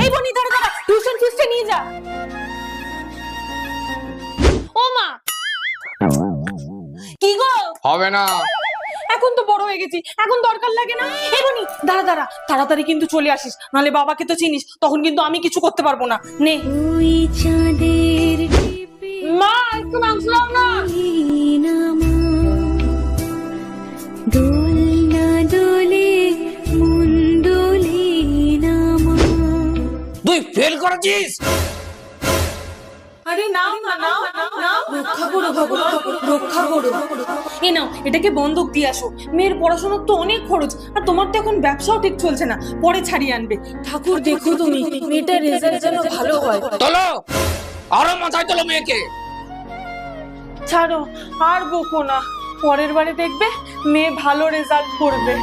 এই বনি দাঁড়া দাঁড়া, টিউশন ফিসটা নিয়ে যা। ও মা, কি গো? হবে না। এখন তো বড় হয়ে গেছি, এখন দরকার লাগে না। এই বনি দাঁড়া দাঁড়া, তাড়াতাড়ি কিন্তু চলে আসিস, নাহলে বাবাকে তো চিনিস, তখন কিন্তু আমি কিছু করতে পারবো না। নে। মা, একটু মাংস দাও না। তুই ফেল করেছিস। আরে নাও না, নাও নাও, রক্ষা করো ভগবান, রক্ষা করো। এ নাও, এটাকে বন্ধক দিয়ে আসো। মেয়ের পড়াশোনার তো অনেক খরচ, আর তোমার তো এখন ব্যবসাও ঠিক চলছে না, পরে ছাড়িয়ে আনবে। ঠাকুর দেখো তুমি মেয়েটার রেজাল্ট যেন ভালো হয়। তোলো, আরো মাথায় তোলো মেয়েকে। ছাড়ো, আর বকো না, পরের বারে দেখবে মেয়ে ভালো রেজাল্ট করবে।